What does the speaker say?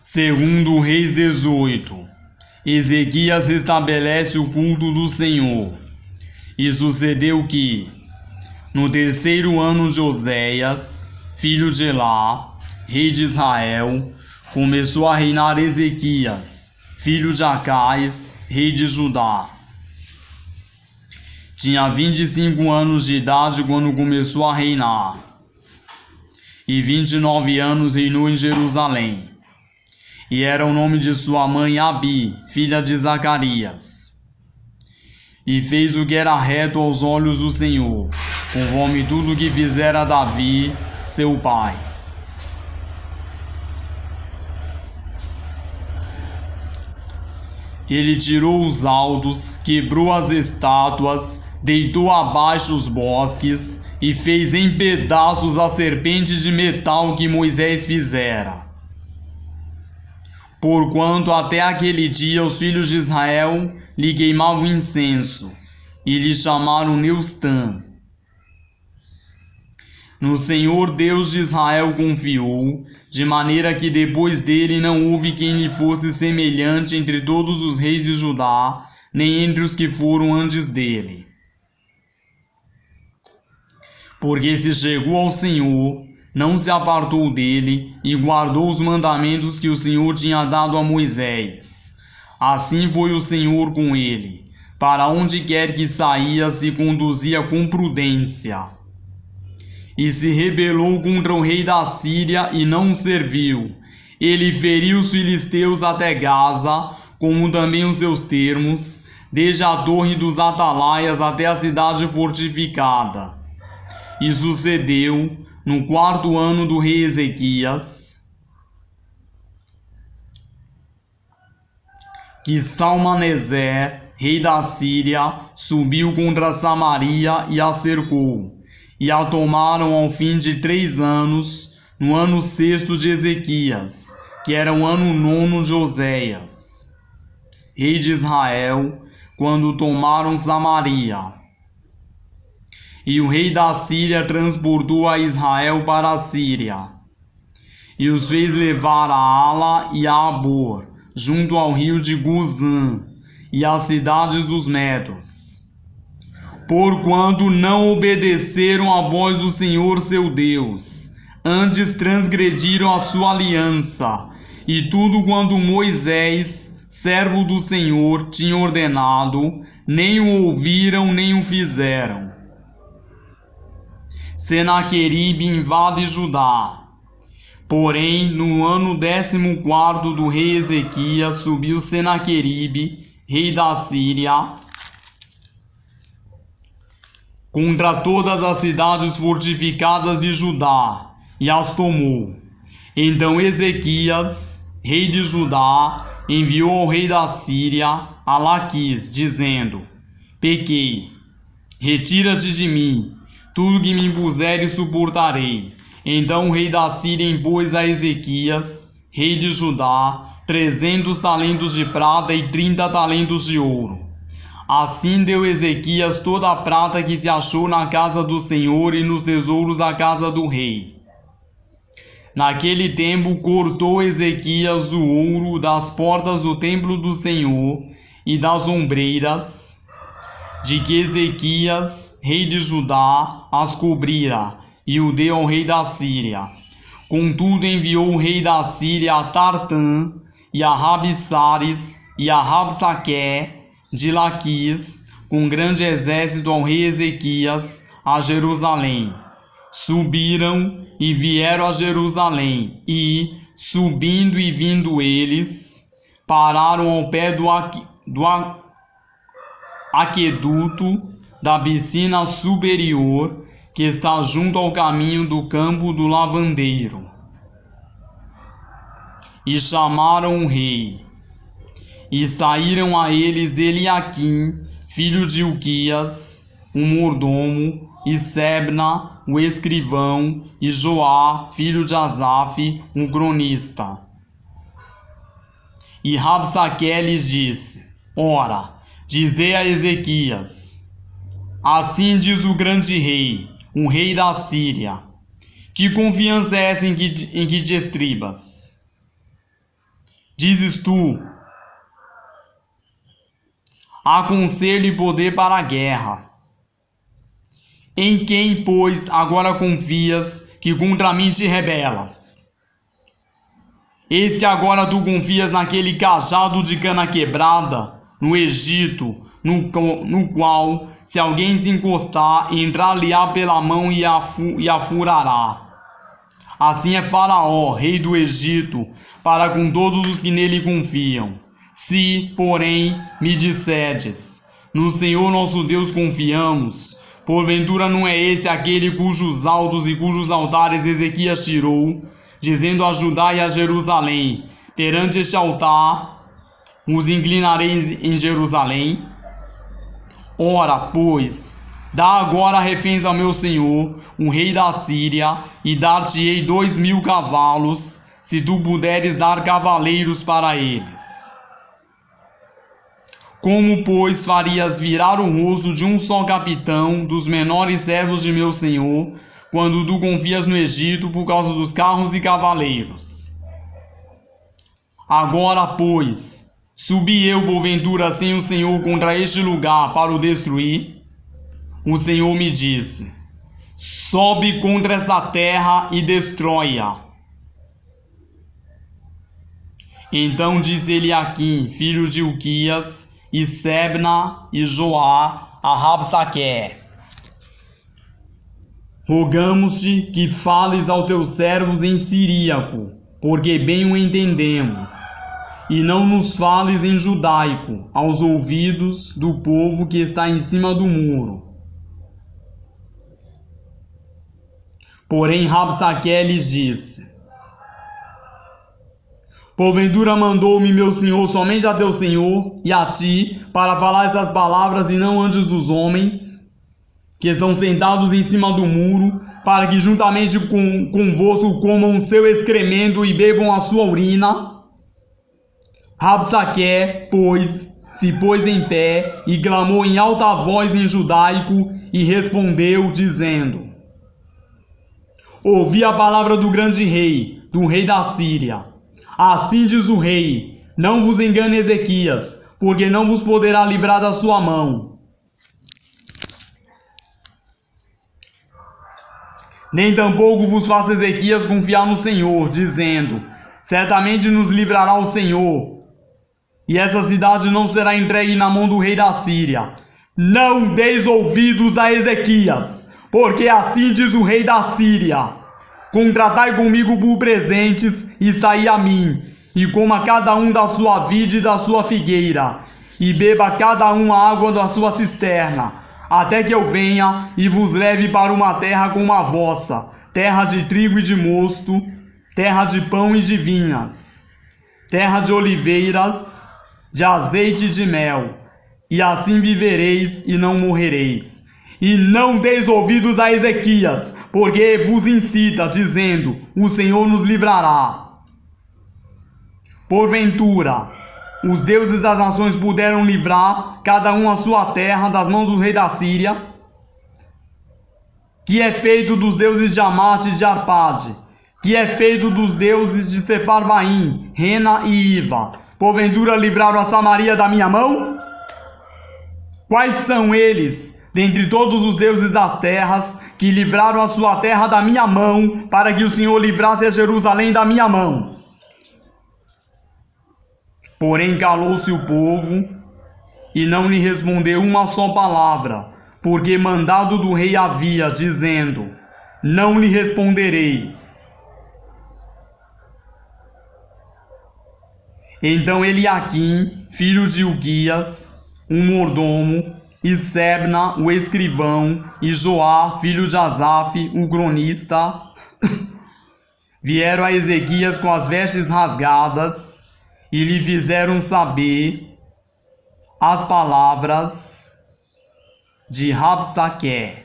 Segundo Reis 18, Ezequias restabelece o culto do Senhor. E sucedeu que, no terceiro ano de Oséias, filho de Elá, rei de Israel, começou a reinar Ezequias, filho de Acais, rei de Judá. Tinha 25 anos de idade quando começou a reinar, e 29 anos reinou em Jerusalém. E era o nome de sua mãe Abi, filha de Zacarias. E fez o que era reto aos olhos do Senhor, conforme tudo o que fizera Davi, seu pai. Ele tirou os altos, quebrou as estátuas, deitou abaixo os bosques e fez em pedaços a serpente de metal que Moisés fizera. Porquanto até aquele dia os filhos de Israel lhe queimavam incenso, e lhe chamaram Neustã. No Senhor Deus de Israel confiou, de maneira que depois dele não houve quem lhe fosse semelhante entre todos os reis de Judá, nem entre os que foram antes dele. Porque se chegou ao Senhor, não se apartou dele e guardou os mandamentos que o Senhor tinha dado a Moisés. Assim foi o Senhor com ele, para onde quer que saía se conduzia com prudência. E se rebelou contra o rei da Síria e não o serviu. Ele feriu os filisteus até Gaza, como também os seus termos, desde a torre dos atalaias até a cidade fortificada. E sucedeu, no 4º ano do rei Ezequias, que Salmaneser, rei da Síria, subiu contra Samaria e a cercou, e a tomaram ao fim de 3 anos, no ano 6º de Ezequias, que era o ano 9º de Oséias, rei de Israel, quando tomaram Samaria. E o rei da Síria transportou a Israel para a Síria, e os fez levar a Ala e a Abor, junto ao rio de Gozã, e às cidades dos Medos. Porquanto não obedeceram à voz do Senhor seu Deus, antes transgrediram a sua aliança, e tudo quanto Moisés, servo do Senhor, tinha ordenado, nem o ouviram nem o fizeram. Senaqueribe invade Judá. Porém, no ano 14º do rei Ezequias, subiu Senaqueribe, rei da Síria, contra todas as cidades fortificadas de Judá, e as tomou. Então Ezequias, rei de Judá, enviou ao rei da Síria a Laquis, dizendo: Pequei, retira-te de mim, tudo que me impuseres suportarei. Então o rei da Síria impôs a Ezequias, rei de Judá, 300 talentos de prata e 30 talentos de ouro. Assim deu Ezequias toda a prata que se achou na casa do Senhor e nos tesouros da casa do rei. Naquele tempo cortou Ezequias o ouro das portas do templo do Senhor e das ombreiras, de que Ezequias, rei de Judá, as cobrira, e o deu ao rei da Síria. Contudo enviou o rei da Síria a Tartã, e a Rabsares, e a Rabsaque, de Laquis, com grande exército ao rei Ezequias, a Jerusalém. Subiram e vieram a Jerusalém, e, subindo e vindo eles, pararam ao pé do aqueduto da piscina superior, que está junto ao caminho do campo do lavandeiro. E chamaram o rei. E saíram a eles Eliaquim, filho de Ilquias, o mordomo, e Sebna, o escrivão, e Joá, filho de Asaf, o cronista. E Rabsaque lhes disse: Ora, dizei a Ezequias: Assim diz o grande rei, o rei da Síria: Que confiança é essa em que te estribas? dizes tu: há conselho e poder para a guerra. Em quem, pois, agora confias que contra mim te rebelas? Eis que agora tu confias naquele cajado de cana quebrada, no Egito, no qual, se alguém se encostar, entrar-lhe-á pela mão e a furará. Assim é Faraó, rei do Egito, para com todos os que nele confiam. Se, porém, me disserdes: no Senhor nosso Deus confiamos, porventura não é esse aquele cujos altos e cujos altares Ezequias tirou, dizendo a Judá e a Jerusalém: perante este altar os inclinarei em Jerusalém? Ora, pois, dá agora reféns ao meu senhor, o rei da Síria, e dar-te-ei 2.000 cavalos, se tu puderes dar cavaleiros para eles. Como, pois, farias virar o rosto de um só capitão dos menores servos de meu senhor, quando tu confias no Egito por causa dos carros e cavaleiros? Agora, pois, subi eu porventura sem o Senhor contra este lugar para o destruir? O Senhor me disse: sobe contra essa terra e destrói-a. Então disse Eliaquim, filho de Hilquias, e Sebna e Joá a Rabsaque: rogamos-te que fales aos teus servos em siríaco, porque bem o entendemos, e não nos fales em judaico, aos ouvidos do povo que está em cima do muro. Porém Rabsaque lhes disse: porventura mandou-me meu senhor somente a teu senhor e a ti, para falar essas palavras e não antes dos homens, que estão sentados em cima do muro, para que juntamente convosco comam seu excremento e bebam a sua urina? Rabsaque, pois, se pôs em pé e clamou em alta voz em judaico e respondeu, dizendo: ouvi a palavra do grande rei, do rei da Síria. Assim diz o rei: não vos engane Ezequias, porque não vos poderá livrar da sua mão. Nem tampouco vos faça Ezequias confiar no Senhor, dizendo: certamente nos livrará o Senhor, e essa cidade não será entregue na mão do rei da Síria. Não deis ouvidos a Ezequias, porque assim diz o rei da Síria: contratai comigo por presentes e saí a mim, e coma cada um da sua vide e da sua figueira, e beba cada um a água da sua cisterna, até que eu venha e vos leve para uma terra como a vossa, terra de trigo e de mosto, terra de pão e de vinhas, terra de oliveiras, de azeite e de mel, e assim vivereis e não morrereis. E não deis ouvidos a Ezequias, porque vos incita, dizendo: o Senhor nos livrará. Porventura, os deuses das nações puderam livrar cada um a sua terra das mãos do rei da Síria? Que é feito dos deuses de Amate e de Arpade? Que é feito dos deuses de Sefarvaim, Rena e Iva? Porventura livraram a Samaria da minha mão? Quais são eles, dentre todos os deuses das terras, que livraram a sua terra da minha mão, para que o Senhor livrasse a Jerusalém da minha mão? Porém calou-se o povo, e não lhe respondeu uma só palavra, porque mandado do rei havia, dizendo: não lhe respondereis. Então Eliaquim, filho de Hilquias, um mordomo, e Sebna, o escrivão, e Joá, filho de Asaf, o cronista, vieram a Ezequias com as vestes rasgadas, e lhe fizeram saber as palavras de Rabsaque.